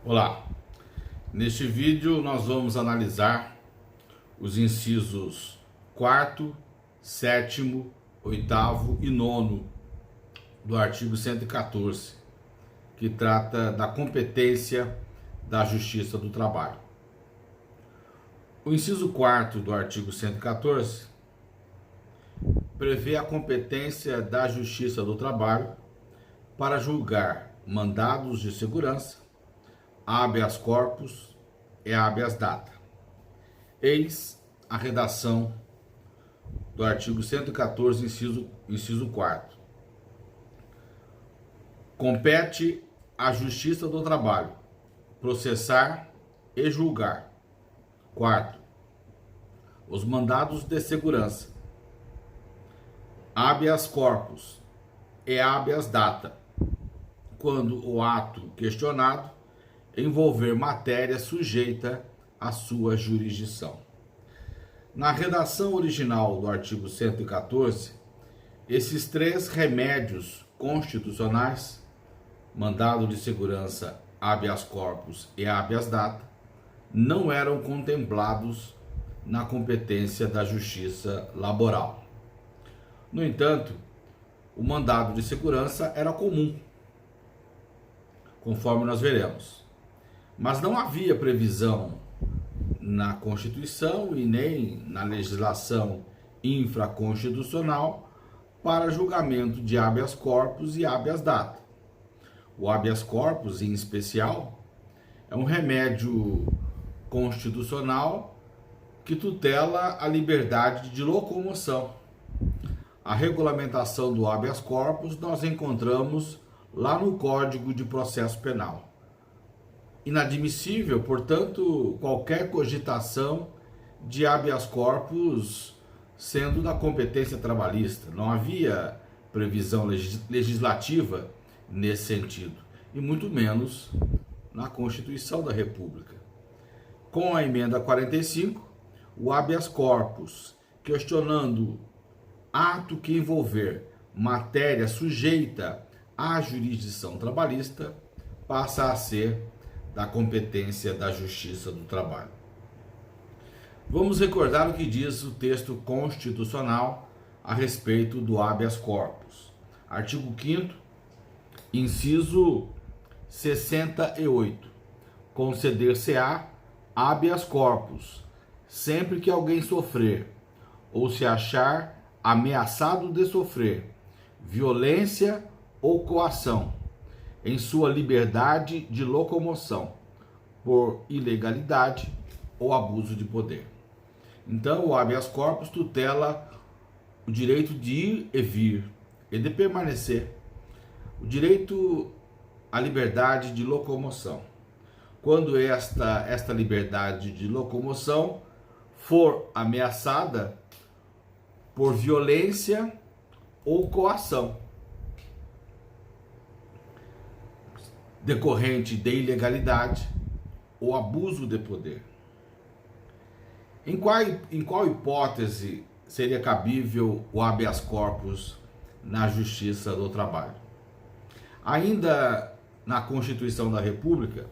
Olá, neste vídeo nós vamos analisar os incisos 4º, 7º, 8º e 9º do artigo 114, que trata da competência da Justiça do Trabalho. O inciso 4º do artigo 114 prevê a competência da Justiça do Trabalho para julgar mandados de segurança, habeas corpus e habeas data. Eis a redação do artigo 114, inciso 4º. Compete à Justiça do Trabalho processar e julgar. 4º. Os mandados de segurança, habeas corpus e habeas data, quando o ato questionado envolver matéria sujeita à sua jurisdição. Na redação original do artigo 114, esses três remédios constitucionais, mandado de segurança, habeas corpus e habeas data, não eram contemplados na competência da Justiça Laboral. No entanto, o mandado de segurança era comum, conforme nós veremos. Mas não havia previsão na Constituição e nem na legislação infraconstitucional para julgamento de habeas corpus e habeas data. O habeas corpus, em especial, é um remédio constitucional que tutela a liberdade de locomoção. A regulamentação do habeas corpus nós encontramos lá no Código de Processo Penal. Inadmissível, portanto, qualquer cogitação de habeas corpus sendo da competência trabalhista. Não havia previsão legislativa nesse sentido, e muito menos na Constituição da República. Com a emenda 45, o habeas corpus, questionando ato que envolver matéria sujeita à jurisdição trabalhista, passa a ser da competência da Justiça do Trabalho. Vamos recordar o que diz o texto constitucional a respeito do habeas corpus. Artigo 5º, inciso 68. Conceder-se-á habeas corpus sempre que alguém sofrer ou se achar ameaçado de sofrer violência ou coação em sua liberdade de locomoção, por ilegalidade ou abuso de poder. Então, o habeas corpus tutela o direito de ir e vir e de permanecer, o direito à liberdade de locomoção. Quando esta liberdade de locomoção for ameaçada por violência ou coação, decorrente de ilegalidade ou abuso de poder. Em qual hipótese seria cabível o habeas corpus na Justiça do Trabalho? Ainda na Constituição da República,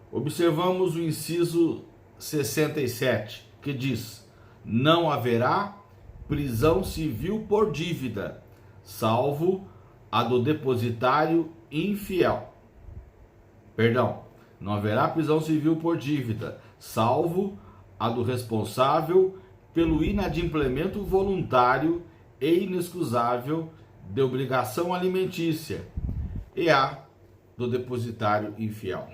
observamos o inciso 67, que diz: não haverá prisão civil por dívida, salvo a do depositário infiel. Não haverá prisão civil por dívida, salvo a do responsável pelo inadimplemento voluntário e inexcusável de obrigação alimentícia e a do depositário infiel.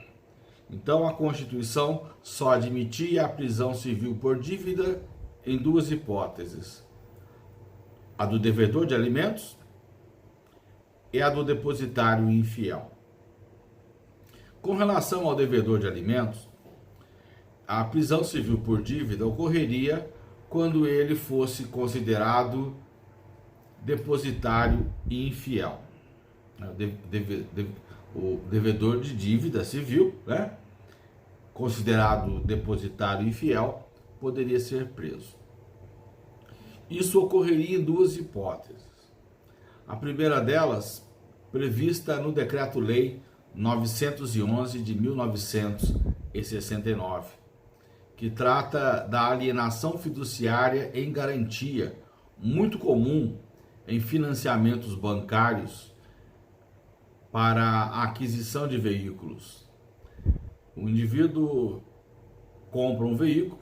Então, a Constituição só admitia a prisão civil por dívida em duas hipóteses: a do devedor de alimentos e a do depositário infiel. Com relação ao devedor de alimentos, a prisão civil por dívida ocorreria quando ele fosse considerado depositário infiel. O devedor de dívida civil, considerado depositário infiel, poderia ser preso. Isso ocorreria em duas hipóteses. A primeira delas, prevista no Decreto-Lei 911 de 1969, que trata da alienação fiduciária em garantia, muito comum em financiamentos bancários para a aquisição de veículos. O indivíduo compra um veículo,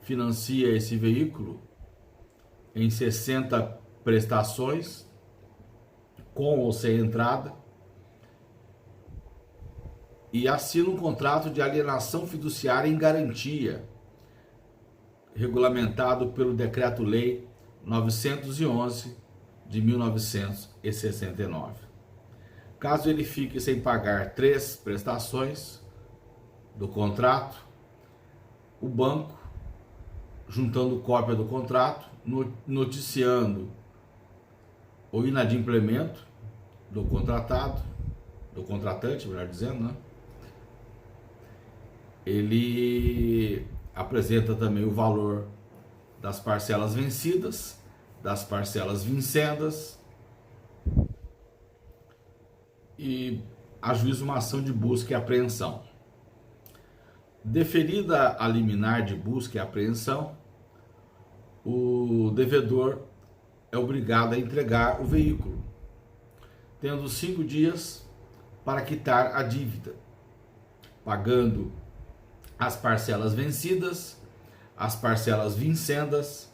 financia esse veículo em 60 prestações, com ou sem entrada, e assina um contrato de alienação fiduciária em garantia, regulamentado pelo Decreto-Lei 911 de 1969. Caso ele fique sem pagar 3 prestações do contrato, o banco, juntando cópia do contrato, noticiando o inadimplemento do contratante, melhor dizendo, né? Ele apresenta também o valor das parcelas vencidas, das parcelas vincendas, e ajuiza uma ação de busca e apreensão. Deferida a liminar de busca e apreensão, o devedor é obrigado a entregar o veículo, tendo 5 dias para quitar a dívida, pagando as parcelas vencidas, as parcelas vincendas,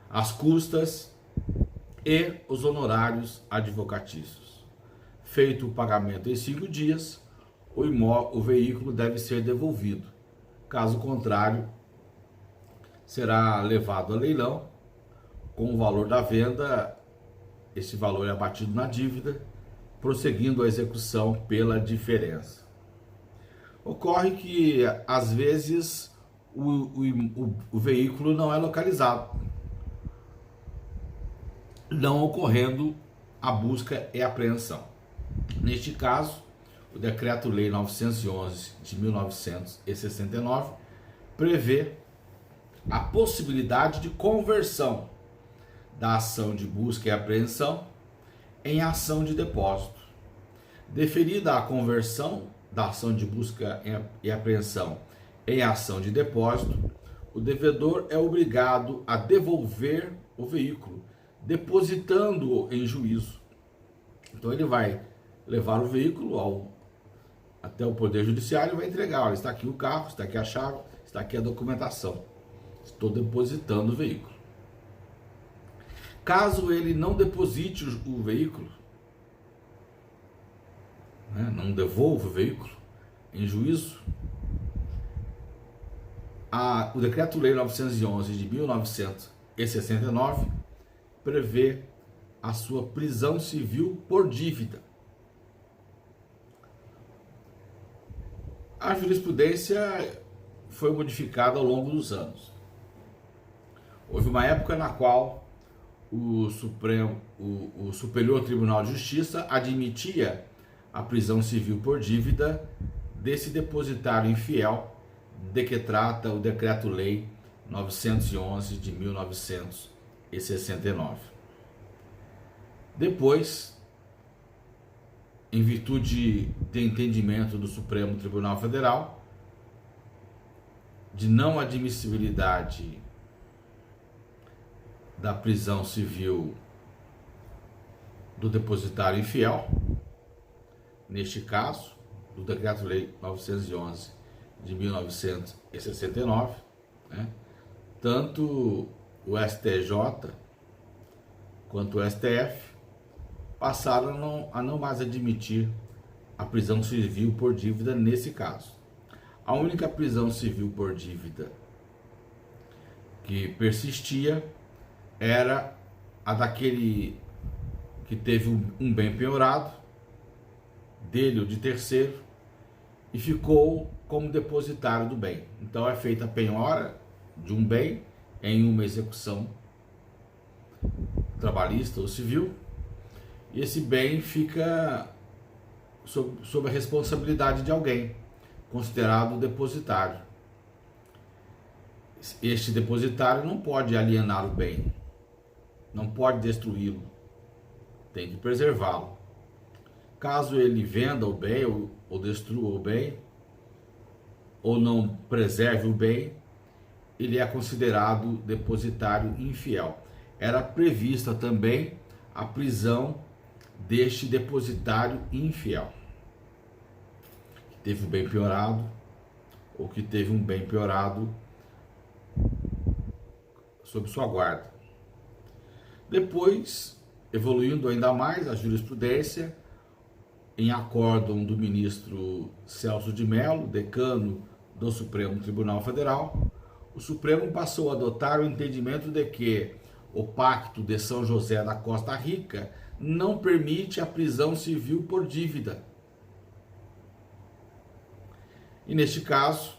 as custas e os honorários advocatícios. Feito o pagamento em 5 dias, o veículo deve ser devolvido. Caso contrário, será levado a leilão com o valor da venda. Esse valor é abatido na dívida, prosseguindo a execução pela diferença. Ocorre que, às vezes, o veículo não é localizado, não ocorrendo a busca e apreensão. Neste caso, o Decreto-Lei 911 de 1969 prevê a possibilidade de conversão da ação de busca e apreensão em ação de depósito. Deferida a conversão da ação de busca e apreensão em ação de depósito, o devedor é obrigado a devolver o veículo, depositando-o em juízo. Então ele vai levar o veículo até o Poder Judiciário e vai entregar: olha, está aqui o carro, está aqui a chave, está aqui a documentação, estou depositando o veículo. Caso ele não deposite o veículo, não devolva o veículo em juízo, o Decreto-Lei 911 de 1969 prevê a sua prisão civil por dívida. A jurisprudência foi modificada ao longo dos anos. Houve uma época na qual o Superior Tribunal de Justiça admitia a prisão civil por dívida desse depositário infiel, de que trata o Decreto-Lei 911 de 1969. Depois, em virtude de entendimento do Supremo Tribunal Federal, de não admissibilidade da prisão civil do depositário infiel, neste caso, do Decreto-Lei 911 de 1969, tanto o STJ quanto o STF passaram a não mais admitir a prisão civil por dívida nesse caso. A única prisão civil por dívida que persistia era a daquele que teve um bem penhorado, dele ou de terceiro, e ficou como depositário do bem. Então é feita a penhora de um bem em uma execução trabalhista ou civil, e esse bem fica sob a responsabilidade de alguém, considerado depositário. Este depositário não pode alienar o bem, não pode destruí-lo, tem que preservá-lo. caso ele venda o bem ou destrua o bem, ou não preserve o bem, ele é considerado depositário infiel. Era prevista também a prisão deste depositário infiel, que teve o bem piorado, ou que teve um bem piorado sob sua guarda. Depois, evoluindo ainda mais a jurisprudência, em acórdão do ministro Celso de Mello, decano do Supremo Tribunal Federal, o Supremo passou a adotar o entendimento de que o Pacto de São José da Costa Rica não permite a prisão civil por dívida. E neste caso,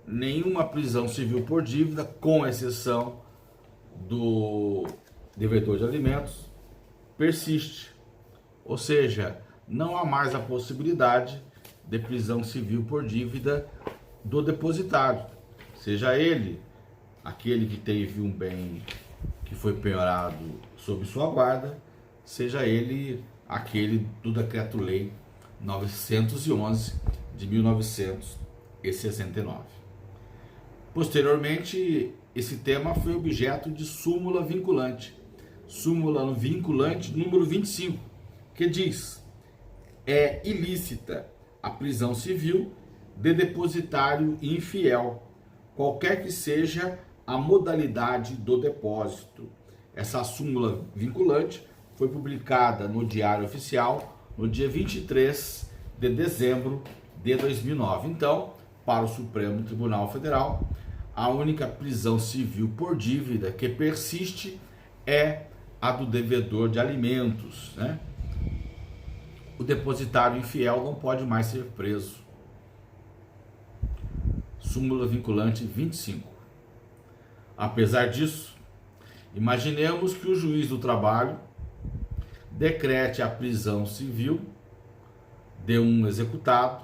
nenhuma prisão civil por dívida, com exceção do devedor de alimentos, persiste. Ou seja, não há mais a possibilidade de prisão civil por dívida do depositário, seja ele aquele que teve um bem que foi penhorado sob sua guarda, seja ele aquele do Decreto-Lei 911 de 1969. Posteriormente, esse tema foi objeto de súmula vinculante número 25, que diz: é ilícita a prisão civil de depositário infiel, qualquer que seja a modalidade do depósito. Essa súmula vinculante foi publicada no Diário Oficial no dia 23 de dezembro de 2009. Então, para o Supremo Tribunal Federal, a única prisão civil por dívida que persiste é a do devedor de alimentos, né? O depositário infiel não pode mais ser preso. Súmula vinculante 25. Apesar disso, imaginemos que o juiz do trabalho decrete a prisão civil de um executado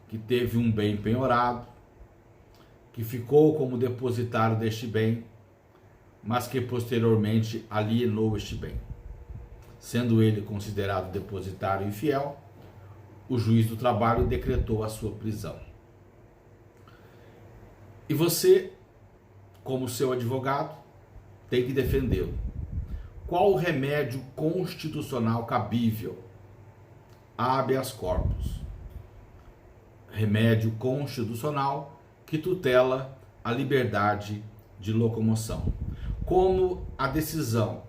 que teve um bem penhorado, que ficou como depositário deste bem, mas que posteriormente alienou este bem. Sendo ele considerado depositário infiel, o juiz do trabalho decretou a sua prisão. E você, como seu advogado, tem que defendê-lo. Qual o remédio constitucional cabível? Habeas corpus. Remédio constitucional que tutela a liberdade de locomoção. Como a decisão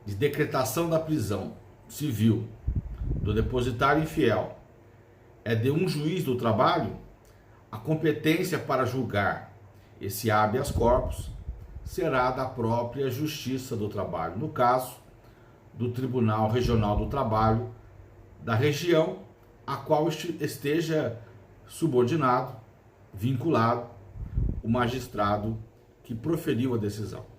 de decretação da prisão civil do depositário infiel é de um juiz do trabalho, a competência para julgar esse habeas corpus será da própria Justiça do Trabalho, no caso do Tribunal Regional do Trabalho da região a qual esteja subordinado, vinculado o magistrado que proferiu a decisão.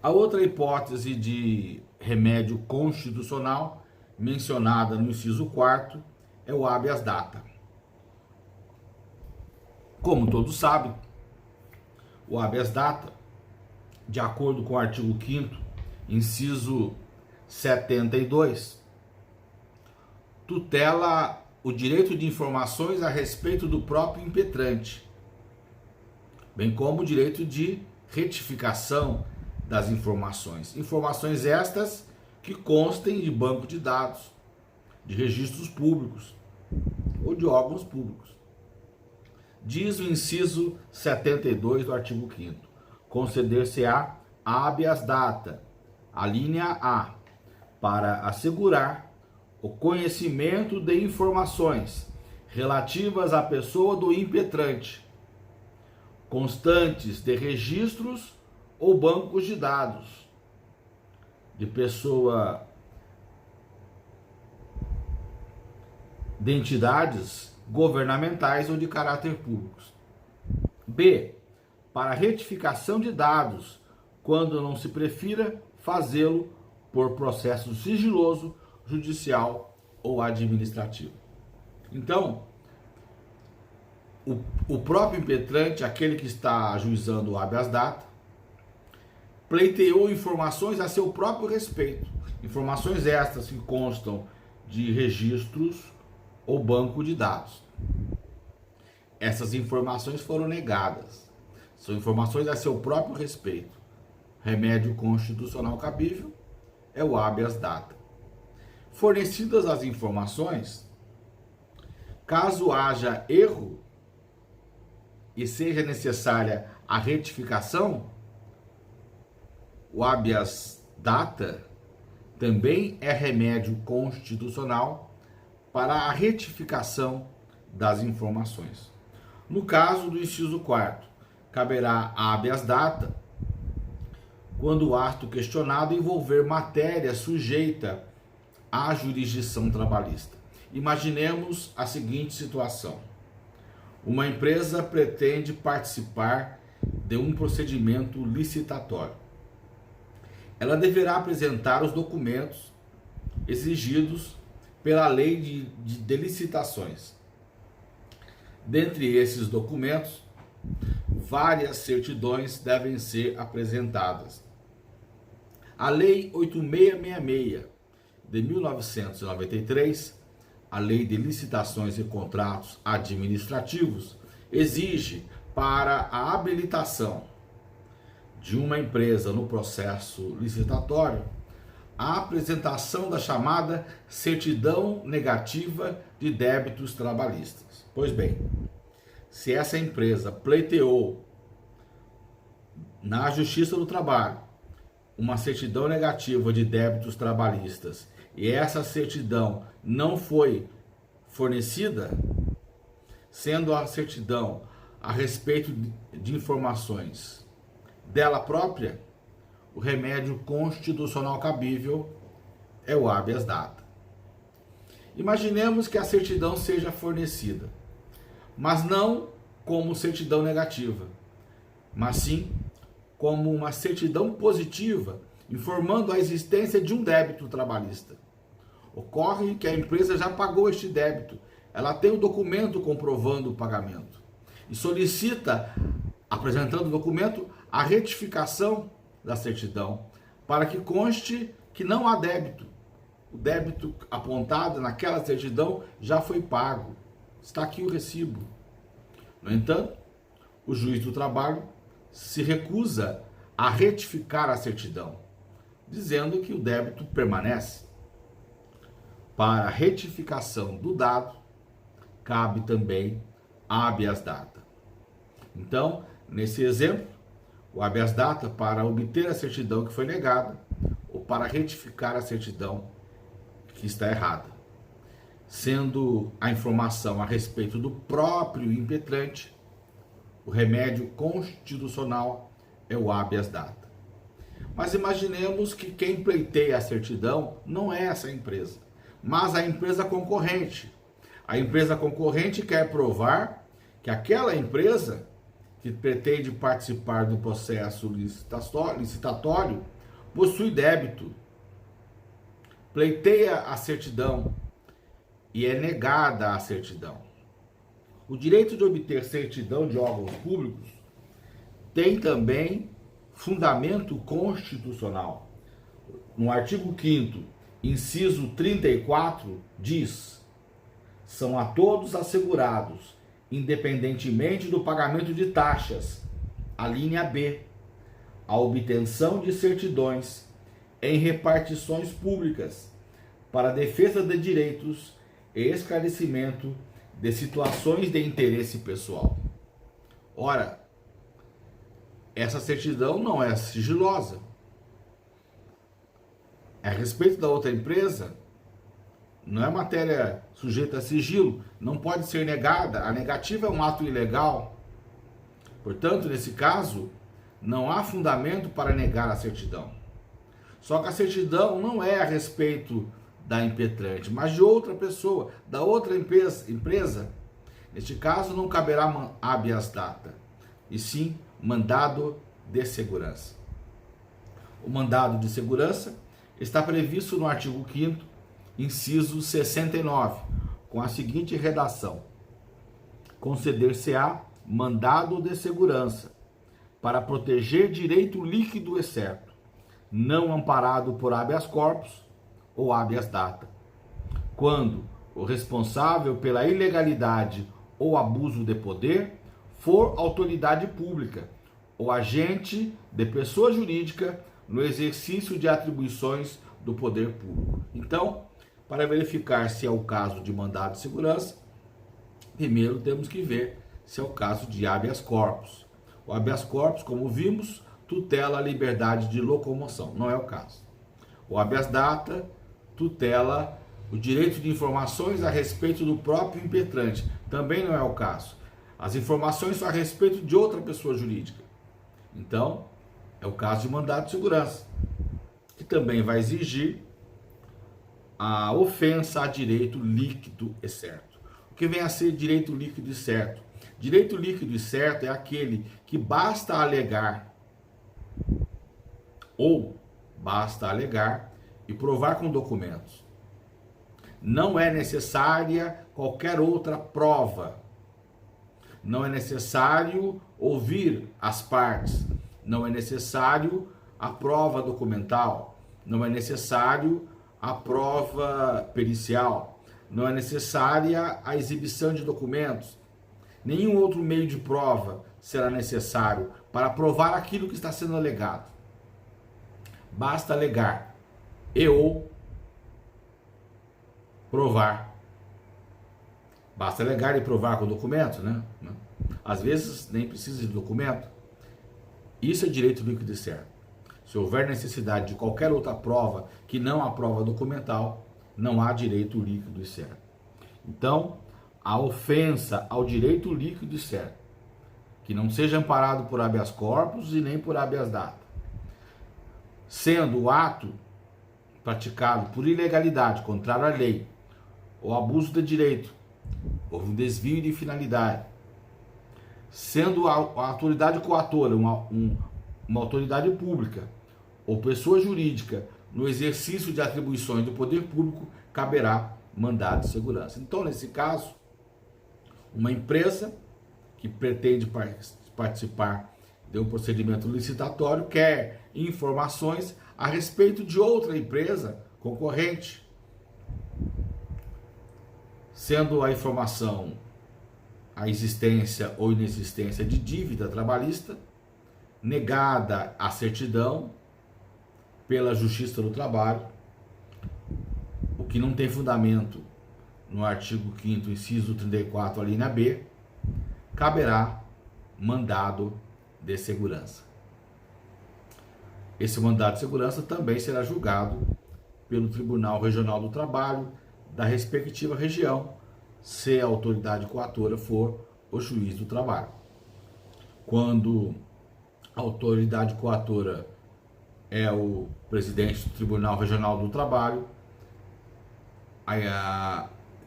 A outra hipótese de remédio constitucional mencionada no inciso 4º é o habeas data. Como todos sabem, o habeas data, de acordo com o artigo 5º, inciso 72, tutela o direito de informações a respeito do próprio impetrante, bem como o direito de retificação das informações. Informações estas que constem de banco de dados, de registros públicos ou de órgãos públicos. Diz o inciso 72 do artigo 5º: conceder-se-á habeas data, a linha A, para assegurar o conhecimento de informações relativas à pessoa do impetrante, constantes de registros ou bancos de dados de pessoa, de entidades governamentais ou de caráter público. B, para retificação de dados, quando não se prefira fazê-lo por processo sigiloso, judicial ou administrativo. Então, o próprio impetrante, aquele que está ajuizando o habeas data, pleiteou informações a seu próprio respeito, informações estas que constam de registros ou banco de dados. Essas informações foram negadas. São informações a seu próprio respeito. Remédio constitucional cabível é o habeas data. Fornecidas as informações, caso haja erro e seja necessária a retificação, o habeas data também é remédio constitucional para a retificação das informações. No caso do inciso 4º, caberá habeas data quando o ato questionado envolver matéria sujeita à jurisdição trabalhista. Imaginemos a seguinte situação: uma empresa pretende participar de um procedimento licitatório. Ela deverá apresentar os documentos exigidos pela lei de licitações. Dentre esses documentos, várias certidões devem ser apresentadas. A Lei 8666 de 1993, a Lei de Licitações e Contratos Administrativos, exige para a habilitação de uma empresa no processo licitatório a apresentação da chamada certidão negativa de débitos trabalhistas. Pois bem, se essa empresa pleiteou na Justiça do Trabalho uma certidão negativa de débitos trabalhistas e essa certidão não foi fornecida, sendo a certidão a respeito de informações dela própria, o remédio constitucional cabível é o habeas data. Imaginemos que a certidão seja fornecida, mas não como certidão negativa, mas sim como uma certidão positiva, informando a existência de um débito trabalhista. Ocorre que a empresa já pagou este débito, ela tem o documento comprovando o pagamento e solicita, apresentando o documento, a retificação da certidão, para que conste que não há débito. O débito apontado naquela certidão já foi pago. Está aqui o recibo. No entanto, o juiz do trabalho se recusa a retificar a certidão, dizendo que o débito permanece. Para a retificação do dado, cabe também habeas data. Então, nesse exemplo, o habeas data para obter a certidão que foi negada ou para retificar a certidão que está errada, sendo a informação a respeito do próprio impetrante, o remédio constitucional é o habeas data. Mas imaginemos que quem pleiteia a certidão não é essa empresa, mas a empresa concorrente. A empresa concorrente quer provar que aquela empresa que pretende participar do processo licitatório possui débito, pleiteia a certidão e é negada a certidão. O direito de obter certidão de órgãos públicos tem também fundamento constitucional. No artigo 5º, inciso 34, diz: são a todos assegurados, independentemente do pagamento de taxas, a linha B, a obtenção de certidões em repartições públicas para defesa de direitos e esclarecimento de situações de interesse pessoal. Ora, essa certidão não é sigilosa. A respeito da outra empresa, não é matéria sujeita a sigilo, não pode ser negada. A negativa é um ato ilegal. Portanto, nesse caso, não há fundamento para negar a certidão. Só que a certidão não é a respeito da impetrante, mas de outra pessoa, da outra empresa. Neste caso, não caberá habeas data, e sim mandado de segurança. O mandado de segurança está previsto no artigo 5º, inciso 69, com a seguinte redação: conceder-se-á mandado de segurança, para proteger direito líquido e certo, não amparado por habeas corpus ou habeas data, quando o responsável pela ilegalidade ou abuso de poder for autoridade pública ou agente de pessoa jurídica no exercício de atribuições do poder público. Então, para verificar se é o caso de mandado de segurança, primeiro temos que ver se é o caso de habeas corpus. O habeas corpus, como vimos, tutela a liberdade de locomoção, não é o caso. O habeas data tutela o direito de informações a respeito do próprio impetrante, também não é o caso. As informações são a respeito de outra pessoa jurídica. Então, é o caso de mandado de segurança, que também vai exigir a ofensa a direito líquido e certo. O que vem a ser direito líquido e certo? Direito líquido e certo é aquele que basta alegar e provar com documentos. Não é necessária qualquer outra prova. Não é necessário ouvir as partes. Não é necessário a prova documental. Não é necessário a prova pericial. Não é necessária a exibição de documentos. Nenhum outro meio de prova será necessário para provar aquilo que está sendo alegado. Basta alegar ou provar. Basta alegar e provar com documentos, né? Às vezes nem precisa de documento. Isso é direito líquido e certo. Se houver necessidade de qualquer outra prova que não a prova documental, não há direito líquido e certo. Então, a ofensa ao direito líquido e certo, que não seja amparado por habeas corpus e nem por habeas data, sendo o ato praticado por ilegalidade, contrário à lei, ou abuso de direito, ou um desvio de finalidade, sendo a autoridade coatora uma autoridade pública ou pessoa jurídica no exercício de atribuições do poder público, caberá mandado de segurança. Então, nesse caso, uma empresa que pretende participar de um procedimento licitatório quer informações a respeito de outra empresa concorrente, sendo a informação a existência ou inexistência de dívida trabalhista, negada a certidão pela Justiça do Trabalho, o que não tem fundamento no artigo 5º, inciso 34, alínea B, caberá mandado de segurança. Esse mandado de segurança também será julgado pelo Tribunal Regional do Trabalho da respectiva região, se a autoridade coatora for o juiz do trabalho. Quando a autoridade coatora é o presidente do Tribunal Regional do Trabalho,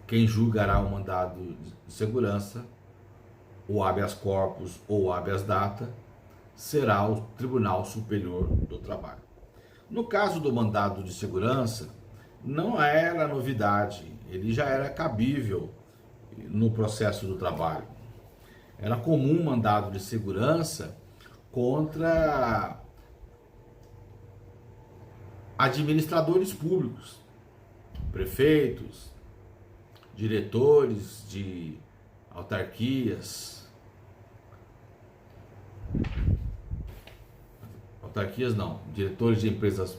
quem julgará o mandado de segurança, o habeas corpus ou o habeas data, será o Tribunal Superior do Trabalho. No caso do mandado de segurança, não era novidade, ele já era cabível no processo do trabalho. Era comum mandado de segurança contra administradores públicos, prefeitos, diretores de autarquias não, diretores de empresas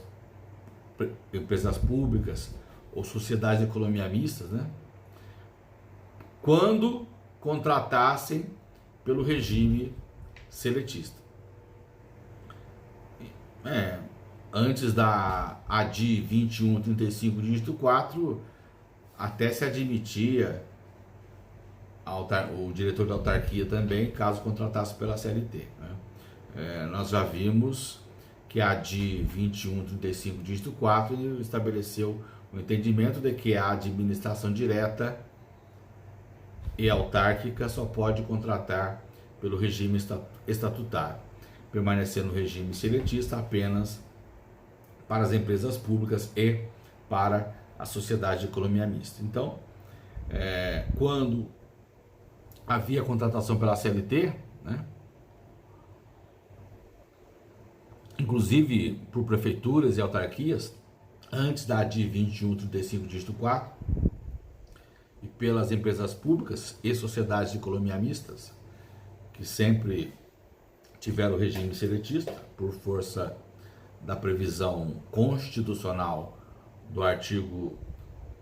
públicas ou sociedades de economia mistas, né? Quando contratassem pelo regime seletista. Antes da ADI 2135, dígito 4, até se admitia o diretor da autarquia também, caso contratasse pela CLT, né? Nós já vimos que a ADI 2135, dígito 4, estabeleceu o entendimento de que a administração direta e autárquica só pode contratar pelo regime estatutário, permanecendo no regime seletista apenas para as empresas públicas e para a sociedade de economia mista. Então, quando havia contratação pela CLT, né, inclusive por prefeituras e autarquias, antes da ADI 2135, dígito 4, e pelas empresas públicas e sociedades de economia mistas, que sempre tiveram regime seletista, por força da previsão constitucional do artigo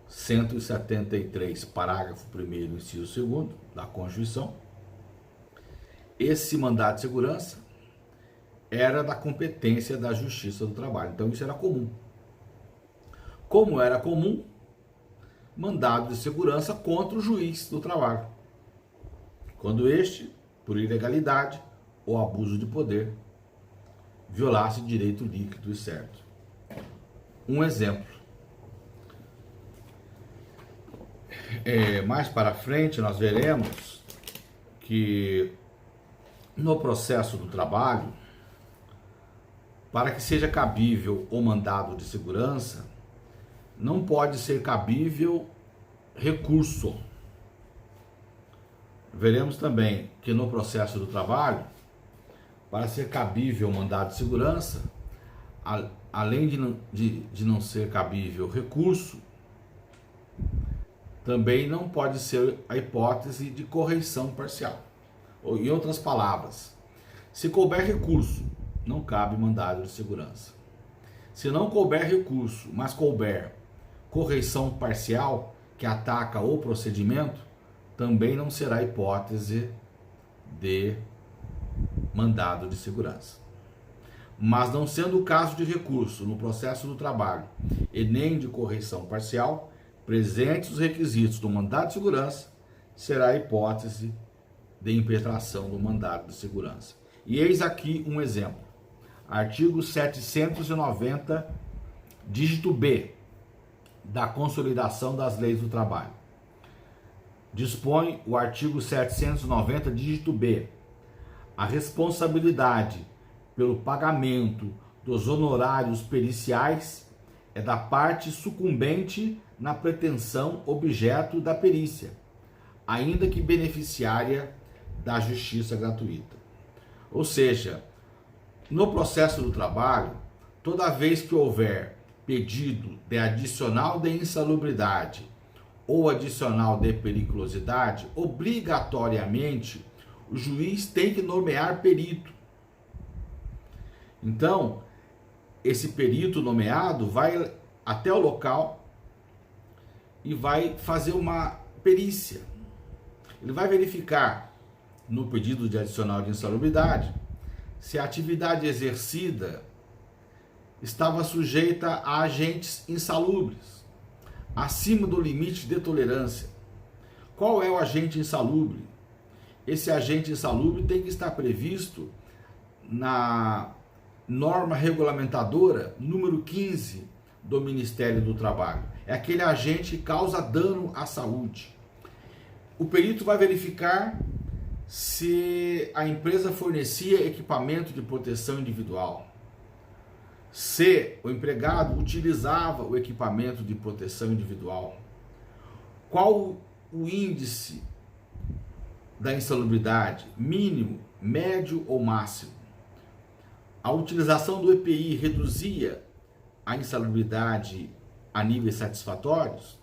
173, parágrafo 1º, inciso 2º da Constituição. Esse mandado de segurança era da competência da Justiça do Trabalho, então isso era comum. Como era comum, mandado de segurança contra o juiz do trabalho, quando este, por ilegalidade ou abuso de poder, violasse direito líquido e certo. Um exemplo. Mais para frente nós veremos que no processo do trabalho, para que seja cabível o mandado de segurança, não pode ser cabível recurso. Veremos também que no processo do trabalho, para ser cabível o mandado de segurança, além de não ser cabível recurso, também não pode ser a hipótese de correição parcial. Ou, em outras palavras, se couber recurso, não cabe mandado de segurança. Se não couber recurso, mas couber correição parcial, que ataca o procedimento, também não será hipótese de mandado de segurança. Mas não sendo o caso de recurso no processo do trabalho e nem de correição parcial, presentes os requisitos do mandado de segurança, será a hipótese de impetração do mandado de segurança. E eis aqui um exemplo. Artigo 790, dígito B, da Consolidação das Leis do Trabalho. Dispõe o artigo 790, dígito B, a responsabilidade pelo pagamento dos honorários periciais é da parte sucumbente na pretensão objeto da perícia, ainda que beneficiária da justiça gratuita. Ou seja, no processo do trabalho, toda vez que houver pedido de adicional de insalubridade ou adicional de periculosidade, obrigatoriamente o juiz tem que nomear perito. Então, esse perito nomeado vai até o local e vai fazer uma perícia. Ele vai verificar no pedido de adicional de insalubridade se a atividade exercida estava sujeita a agentes insalubres, acima do limite de tolerância. Qual é o agente insalubre? Esse agente insalubre tem que estar previsto na norma regulamentadora número 15 do Ministério do Trabalho. É aquele agente que causa dano à saúde. O perito vai verificar se a empresa fornecia equipamento de proteção individual, se o empregado utilizava o equipamento de proteção individual, qual o índice da insalubridade, mínimo, médio ou máximo. A utilização do EPI reduzia a insalubridade a níveis satisfatórios?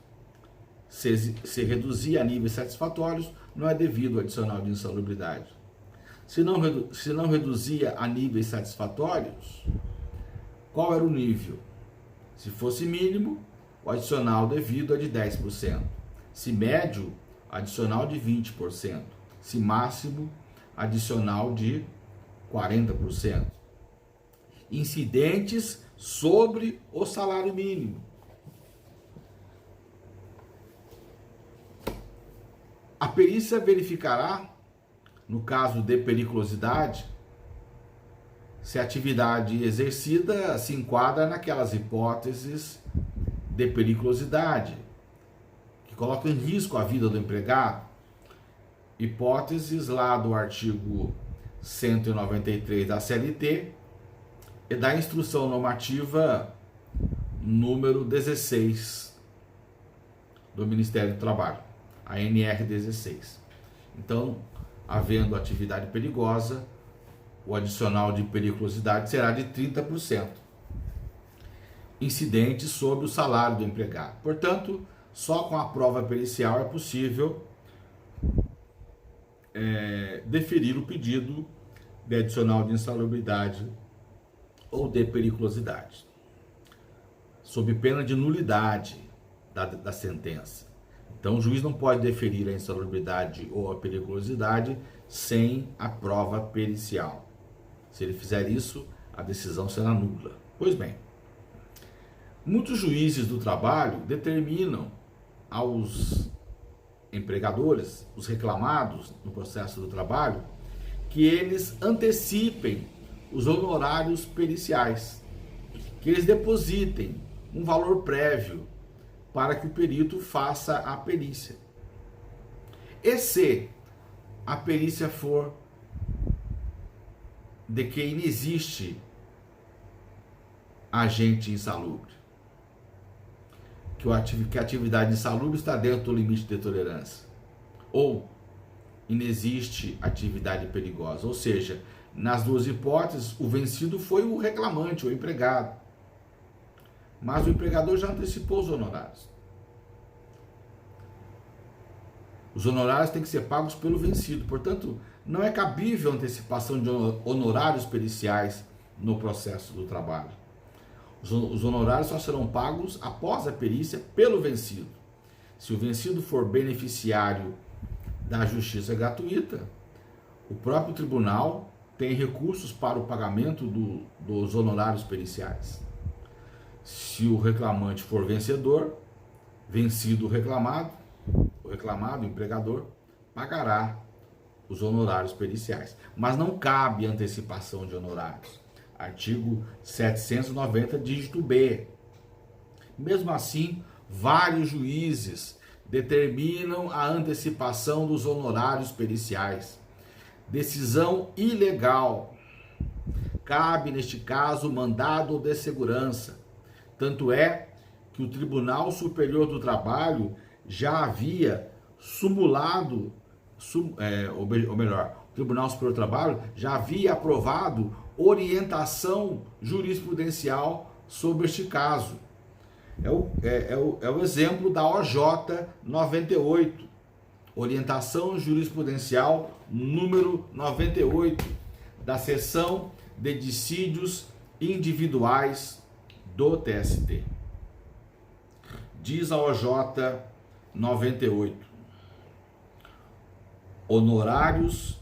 Se reduzia a níveis satisfatórios, não é devido ao adicional de insalubridade. Se não reduzia a níveis satisfatórios, qual era o nível? Se fosse mínimo, o adicional devido é de 10%. Se médio, adicional de 20%. Se máximo, adicional de 40%. Incidentes sobre o salário mínimo. A perícia verificará, no caso de periculosidade, se a atividade exercida se enquadra naquelas hipóteses de periculosidade, que colocam em risco a vida do empregado. Hipóteses lá do artigo 193 da CLT e da Instrução Normativa número 16 do Ministério do Trabalho, a NR 16. Então, havendo atividade perigosa, o adicional de periculosidade será de 30%, incidente sobre o salário do empregado. Portanto, só com a prova pericial é possível deferir o pedido de adicional de insalubridade ou de periculosidade, sob pena de nulidade da sentença. Então, o juiz não pode deferir a insalubridade ou a periculosidade sem a prova pericial. Se ele fizer isso, a decisão será nula. Pois bem, muitos juízes do trabalho determinam aos empregadores, os reclamados no processo do trabalho, que eles antecipem os honorários periciais, que eles depositem um valor prévio para que o perito faça a perícia. E se a perícia for de que inexiste agente insalubre, que a atividade insalubre está dentro do limite de tolerância, ou inexiste atividade perigosa, ou seja, nas duas hipóteses, o vencido foi o reclamante, o empregado, mas o empregador já antecipou os honorários. Os honorários têm que ser pagos pelo vencido, portanto, não é cabível antecipação de honorários periciais no processo do trabalho. Os honorários só serão pagos após a perícia pelo vencido. Se o vencido for beneficiário da justiça gratuita, o próprio tribunal tem recursos para o pagamento dos honorários periciais. Se o reclamante for vencedor, vencido o reclamado, o empregador, pagará os honorários periciais. Mas não cabe antecipação de honorários. Artigo 790, dígito B. Mesmo assim, vários juízes determinam a antecipação dos honorários periciais. Decisão ilegal. Cabe, neste caso, mandado de segurança. Tanto é que o Tribunal Superior do Trabalho já havia simulado, ou melhor, o Tribunal Superior do Trabalho já havia aprovado orientação jurisprudencial sobre este caso. É o exemplo da OJ 98, orientação jurisprudencial número 98, da seção de dissídios individuais do TST. Diz a OJ 98, honorários,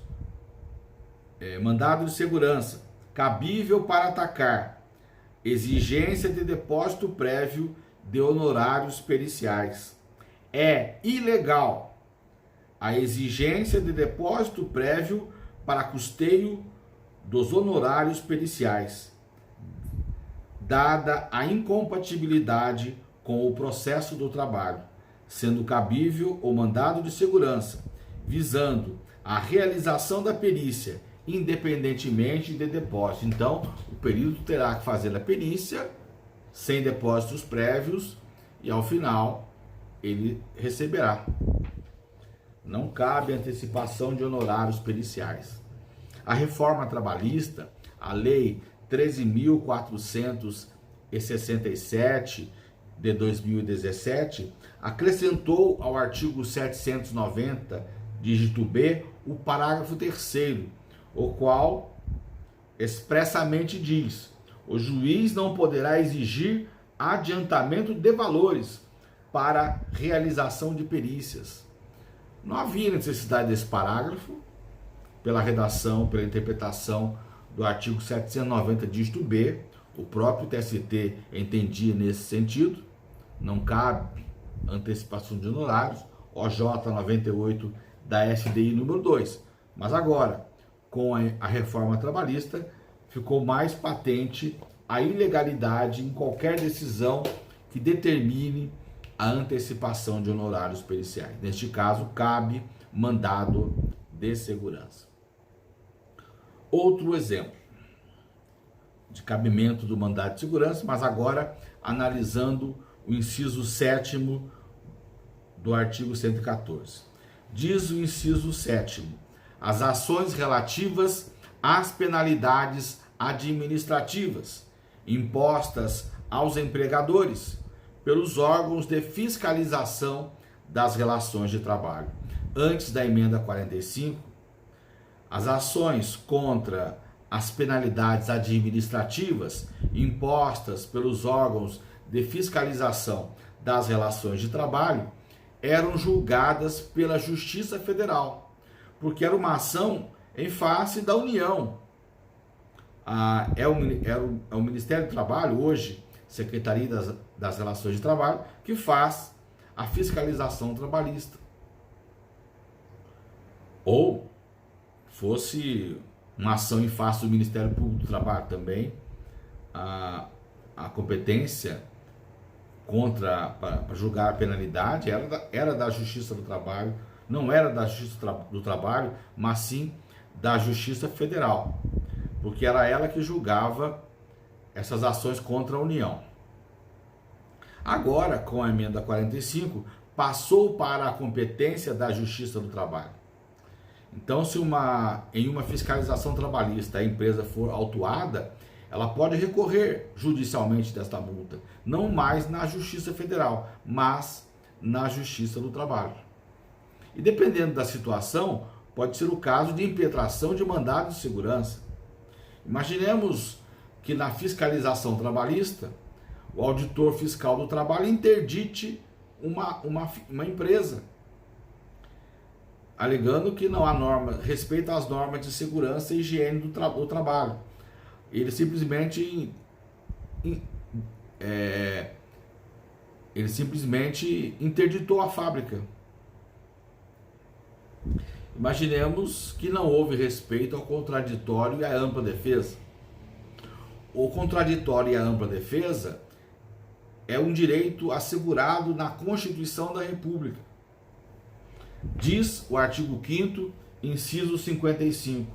mandado de segurança, cabível para atacar, exigência de depósito prévio de honorários periciais. É ilegal a exigência de depósito prévio para custeio dos honorários periciais, dada a incompatibilidade com o processo do trabalho, sendo cabível o mandado de segurança, visando a realização da perícia, independentemente de depósito. Então, o perito terá que fazer a perícia sem depósitos prévios e, ao final, ele receberá. Não cabe antecipação de honorários periciais. A reforma trabalhista, a Lei 13.467 de 2017, acrescentou ao artigo 790, dígito B, o parágrafo 3º, o qual expressamente diz: o juiz não poderá exigir adiantamento de valores para realização de perícias. Não havia necessidade desse parágrafo, pela redação, pela interpretação do artigo 790, dígito B, o próprio TST entendia nesse sentido, não cabe antecipação de honorários, OJ 98 da SDI número 2. Mas agora, com a reforma trabalhista, ficou mais patente a ilegalidade em qualquer decisão que determine a antecipação de honorários periciais. Neste caso, cabe mandado de segurança. Outro exemplo de cabimento do mandado de segurança, mas agora analisando o inciso 7º do artigo 114. Diz o inciso 7º: as ações relativas as penalidades administrativas impostas aos empregadores pelos órgãos de fiscalização das relações de trabalho. Antes da emenda 45, as ações contra as penalidades administrativas impostas pelos órgãos de fiscalização das relações de trabalho eram julgadas pela Justiça Federal, porque era uma ação em face da União. É o Ministério do Trabalho, hoje, Secretaria das Relações de Trabalho, que faz a fiscalização trabalhista. Ou fosse uma ação em face do Ministério Público do Trabalho também, a competência para julgar a penalidade era da Justiça do Trabalho, não era da Justiça do Trabalho, mas sim da Justiça Federal, porque era ela que julgava essas ações contra a União. Agora, com a emenda 45, passou para a competência da Justiça do Trabalho. Então, se em uma fiscalização trabalhista a empresa for autuada, ela pode recorrer judicialmente desta multa, não mais na Justiça Federal, mas na Justiça do Trabalho. E dependendo da situação, pode ser o caso de impetração de mandado de segurança. Imaginemos que na fiscalização trabalhista, o auditor fiscal do trabalho interdite uma empresa, alegando que não há respeito às normas de segurança e higiene do trabalho. Ele simplesmente interditou a fábrica. Imaginemos que não houve respeito ao contraditório e à ampla defesa. O contraditório e a ampla defesa é um direito assegurado na Constituição da República. Diz o artigo 5º, inciso 55,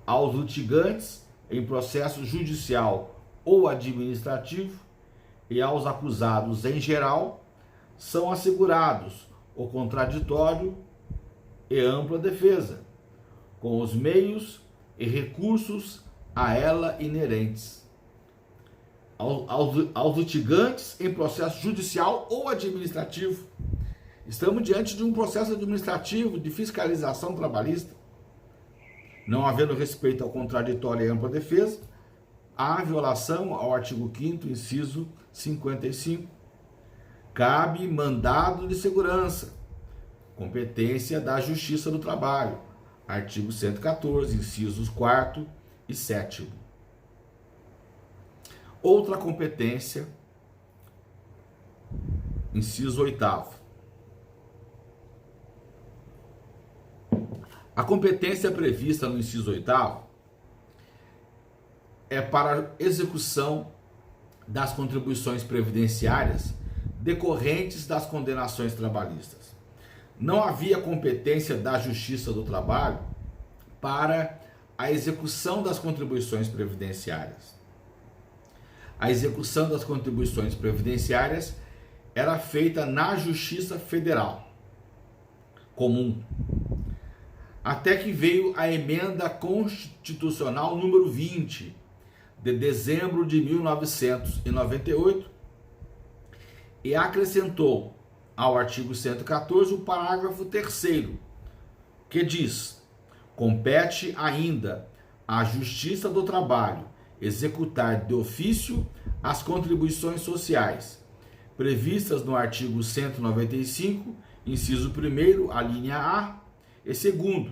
aos litigantes em processo judicial ou administrativo e aos acusados em geral são assegurados o contraditório e ampla defesa, com os meios e recursos a ela inerentes. Aos litigantes em processo judicial ou administrativo. Estamos diante de um processo administrativo de fiscalização trabalhista. Não havendo respeito ao contraditório e ampla defesa, há violação ao artigo 5º, inciso 55. Cabe mandado de segurança, competência da Justiça do Trabalho, artigo 114, incisos 4º e 7º. Outra competência, inciso 8º. A competência prevista no inciso 8º é para execução das contribuições previdenciárias decorrentes das condenações trabalhistas. Não havia competência da Justiça do Trabalho para a execução das contribuições previdenciárias. A execução das contribuições previdenciárias era feita na Justiça Federal comum. Até que veio a emenda constitucional número 20, de dezembro de 1998, e acrescentou ao artigo 114 o parágrafo 3º, que diz: compete ainda à Justiça do Trabalho executar de ofício as contribuições sociais previstas no artigo 195, inciso 1º, a linha A, e 2º,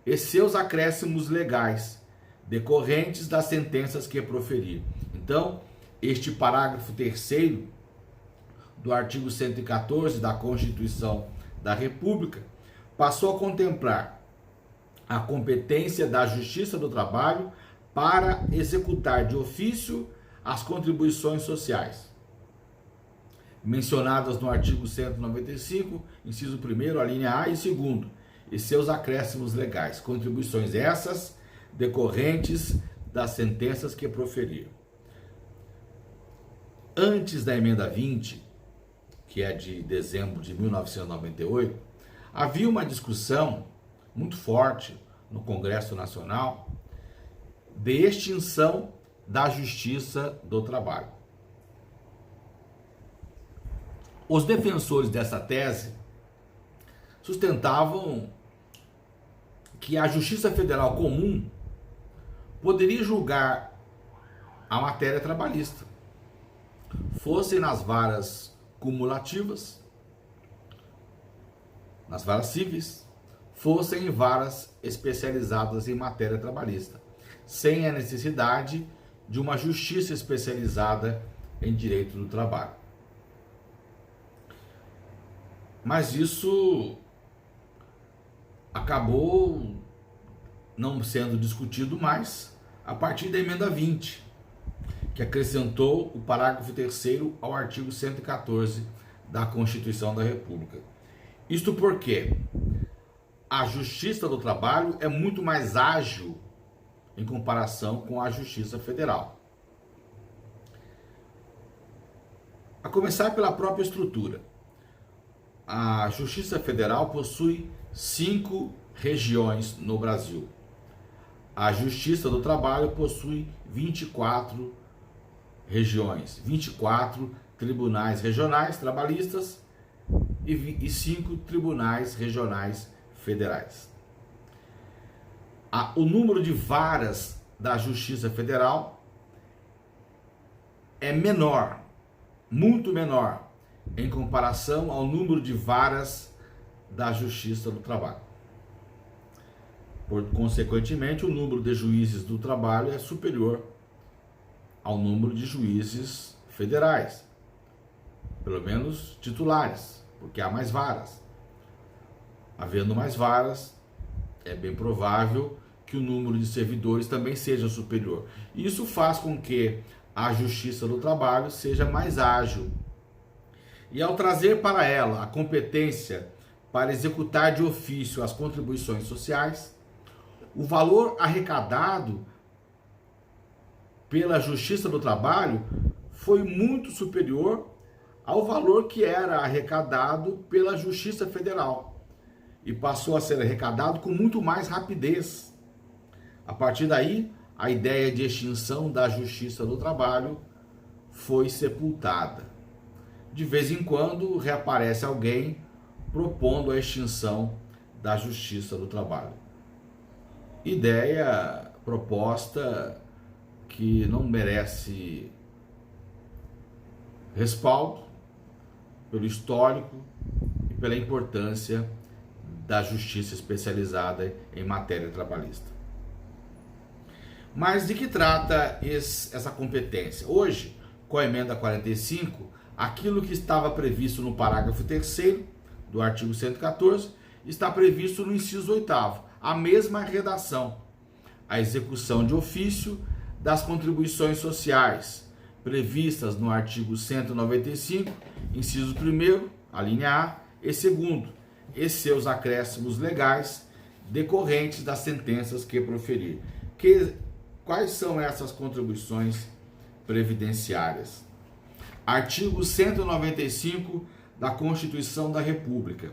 e seus acréscimos legais, decorrentes das sentenças que proferir. Então, este parágrafo 3º do artigo 114 da Constituição da República passou a contemplar a competência da Justiça do Trabalho para executar de ofício as contribuições sociais mencionadas no artigo 195, inciso 1º, a linha A, e 2º, e seus acréscimos legais, contribuições essas decorrentes das sentenças que proferiram. Antes da emenda 20, que é de dezembro de 1998, havia uma discussão muito forte no Congresso Nacional de extinção da Justiça do Trabalho. Os defensores dessa tese sustentavam que a Justiça Federal Comum poderia julgar a matéria trabalhista, fossem nas varas cumulativas, nas varas cíveis, fossem em varas especializadas em matéria trabalhista, sem a necessidade de uma justiça especializada em direito do trabalho. Mas isso acabou não sendo discutido mais a partir da emenda 20, que acrescentou o parágrafo 3º ao artigo 114 da Constituição da República. Isto porque a Justiça do Trabalho é muito mais ágil em comparação com a Justiça Federal. A começar pela própria estrutura. A Justiça Federal possui 5 regiões no Brasil. A Justiça do Trabalho possui 24 regiões, 24 tribunais regionais trabalhistas e 5 tribunais regionais federais. O número de varas da Justiça Federal é menor, muito menor, em comparação ao número de varas da Justiça do Trabalho. Consequentemente, o número de juízes do trabalho é superior ao número de juízes federais, pelo menos titulares, porque há mais varas. Havendo mais varas, é bem provável que o número de servidores também seja superior. Isso faz com que a Justiça do Trabalho seja mais ágil. E ao trazer para ela a competência para executar de ofício as contribuições sociais, o valor arrecadado pela Justiça do Trabalho foi muito superior ao valor que era arrecadado pela Justiça Federal e passou a ser arrecadado com muito mais rapidez. A partir daí, a ideia de extinção da Justiça do Trabalho foi sepultada. De vez em quando reaparece alguém propondo a extinção da Justiça do Trabalho. Ideia proposta que não merece respaldo pelo histórico e pela importância da justiça especializada em matéria trabalhista. Mas de que trata essa competência? Hoje, com a emenda 45, aquilo que estava previsto no parágrafo 3º do artigo 114 está previsto no inciso 8º, a mesma redação: a execução de ofício das contribuições sociais previstas no artigo 195, inciso 1º, a linha A e 2º, e seus acréscimos legais decorrentes das sentenças que proferir. Quais são essas contribuições previdenciárias? Artigo 195 da Constituição da República.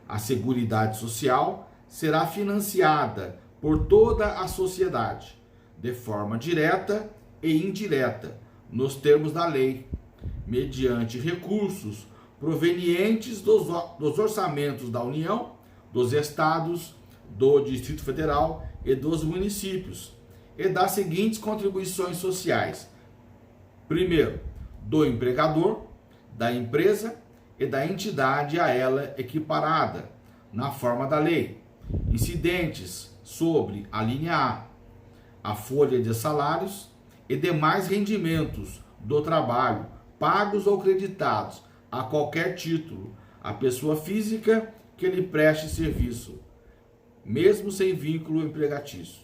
A Seguridade Social será financiada por toda a sociedade, de forma direta e indireta, nos termos da lei, mediante recursos provenientes dos orçamentos da União, dos Estados, do Distrito Federal e dos municípios, e das seguintes contribuições sociais. Primeiro, do empregador, da empresa e da entidade a ela equiparada, na forma da lei, incidentes sobre a linha A folha de salários e demais rendimentos do trabalho, pagos ou creditados a qualquer título, à pessoa física que lhe preste serviço, mesmo sem vínculo empregatício.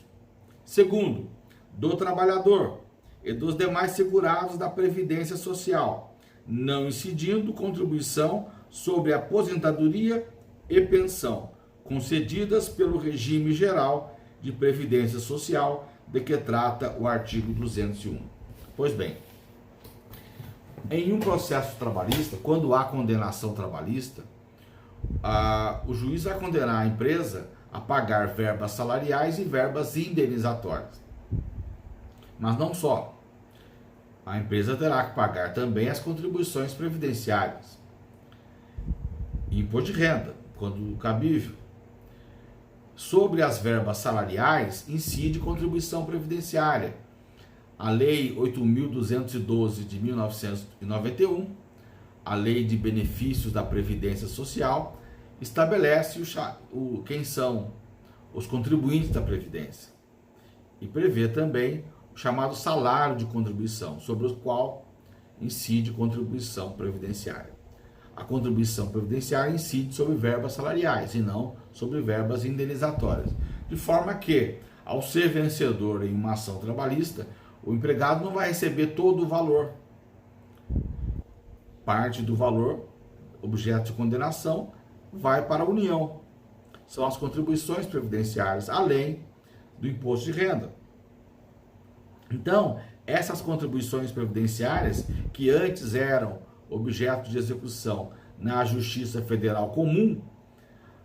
Segundo, do trabalhador e dos demais segurados da Previdência Social, não incidindo contribuição sobre aposentadoria e pensão, concedidas pelo regime geral de Previdência Social, de que trata o artigo 201. Pois bem, em um processo trabalhista, quando há condenação trabalhista, o juiz vai condenar a empresa a pagar verbas salariais e verbas indenizatórias. Mas não só. A empresa terá que pagar também as contribuições previdenciárias, imposto de renda, quando cabível. Sobre as verbas salariais, incide contribuição previdenciária. A Lei 8.212 de 1991, a Lei de Benefícios da Previdência Social, estabelece quem são os contribuintes da Previdência e prevê também o chamado salário de contribuição, sobre o qual incide contribuição previdenciária. A contribuição previdenciária incide sobre verbas salariais e não sobre verbas indenizatórias, de forma que, ao ser vencedor em uma ação trabalhista, o empregado não vai receber todo o valor. Parte do valor, objeto de condenação, vai para a União. São as contribuições previdenciárias, além do imposto de renda. Então, essas contribuições previdenciárias, que antes eram objeto de execução na Justiça Federal Comum,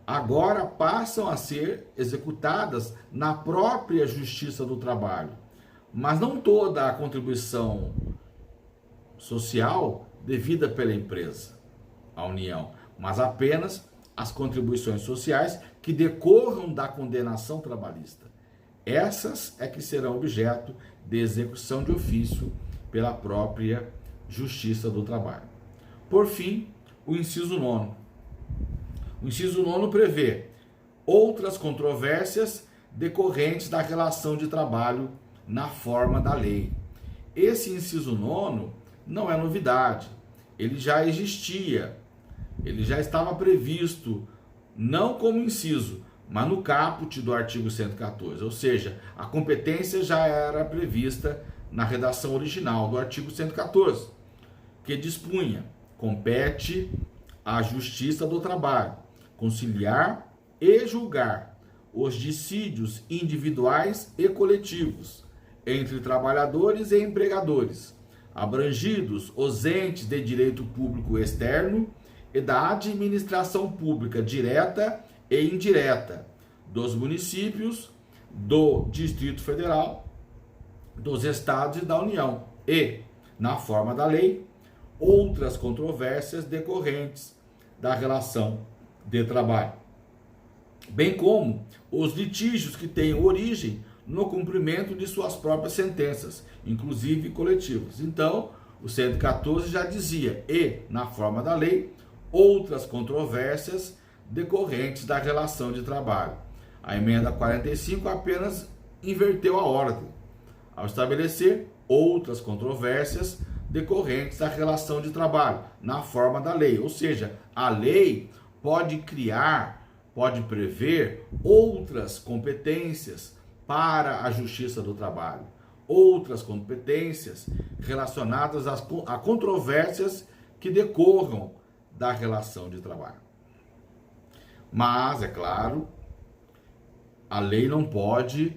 agora passam a ser executadas na própria Justiça do Trabalho. Mas não toda a contribuição social devida pela empresa, a União, mas apenas as contribuições sociais que decorram da condenação trabalhista. Essas é que serão objeto de execução de ofício pela própria Justiça do Trabalho. Por fim, o inciso 9. O inciso 9 prevê outras controvérsias decorrentes da relação de trabalho na forma da lei. Esse inciso 9 não é novidade, ele já existia, ele já estava previsto, não como inciso, mas no caput do artigo 114, ou seja, a competência já era prevista na redação original do artigo 114, que dispunha: compete à Justiça do Trabalho conciliar e julgar os dissídios individuais e coletivos entre trabalhadores e empregadores, abrangidos os entes de direito público externo e da administração pública direta e indireta dos municípios, do Distrito Federal, dos Estados e da União, e, na forma da lei, outras controvérsias decorrentes da relação de trabalho, bem como os litígios que têm origem no cumprimento de suas próprias sentenças, inclusive coletivas. Então, o 114 já dizia: e, na forma da lei, outras controvérsias decorrentes da relação de trabalho. A emenda 45 apenas inverteu a ordem, ao estabelecer outras controvérsias decorrentes da relação de trabalho, na forma da lei. Ou seja, a lei pode criar, pode prever outras competências para a Justiça do Trabalho, outras competências relacionadas a controvérsias que decorram da relação de trabalho. Mas, é claro, a lei não pode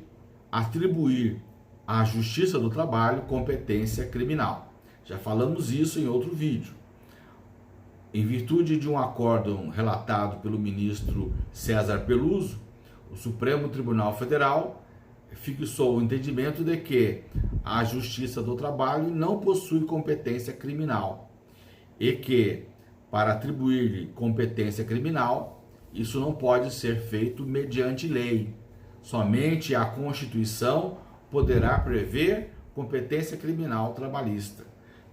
atribuir à Justiça do Trabalho competência criminal. Já falamos isso em outro vídeo. Em virtude de um acórdão relatado pelo ministro César Peluso, o Supremo Tribunal Federal fixou o entendimento de que a Justiça do Trabalho não possui competência criminal e que, para atribuir-lhe competência criminal, isso não pode ser feito mediante lei. Somente a Constituição poderá prever competência criminal trabalhista,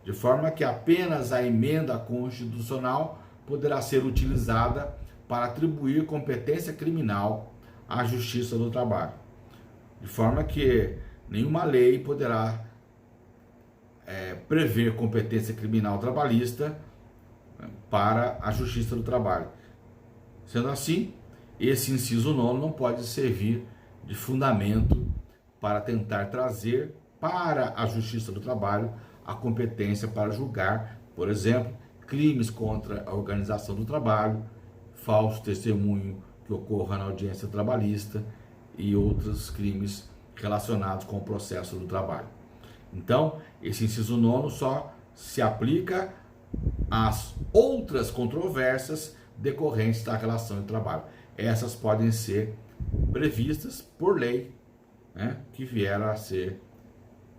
de forma que apenas a emenda constitucional poderá ser utilizada para atribuir competência criminal à Justiça do Trabalho, de forma que nenhuma lei poderá prever competência criminal trabalhista para a Justiça do Trabalho. Sendo assim, esse inciso 9 não pode servir de fundamento para tentar trazer para a Justiça do Trabalho a competência para julgar, por exemplo, crimes contra a organização do trabalho, falso testemunho que ocorra na audiência trabalhista e outros crimes relacionados com o processo do trabalho. Então, esse inciso 9 só se aplica às outras controvérsias decorrentes da relação de trabalho. Essas podem ser previstas por lei, que vieram a ser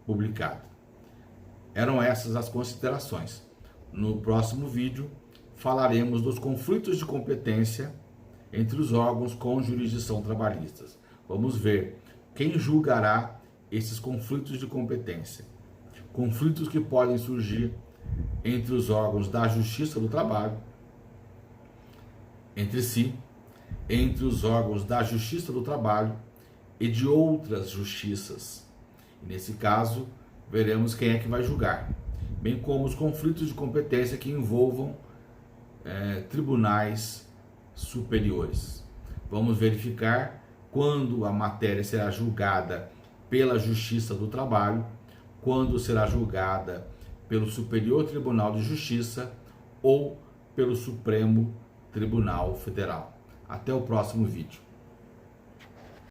publicado. Eram essas as considerações. No próximo vídeo falaremos dos conflitos de competência entre os órgãos com jurisdição trabalhistas. Vamos ver quem julgará esses conflitos de competência. Conflitos que podem surgir entre os órgãos da Justiça do Trabalho, entre si, entre os órgãos da Justiça do Trabalho e de outras justiças. E nesse caso, veremos quem é que vai julgar, bem como os conflitos de competência que envolvam tribunais superiores. Vamos verificar quando a matéria será julgada pela Justiça do Trabalho, quando será julgada pelo Superior Tribunal de Justiça ou pelo Supremo Tribunal Federal. Até o próximo vídeo.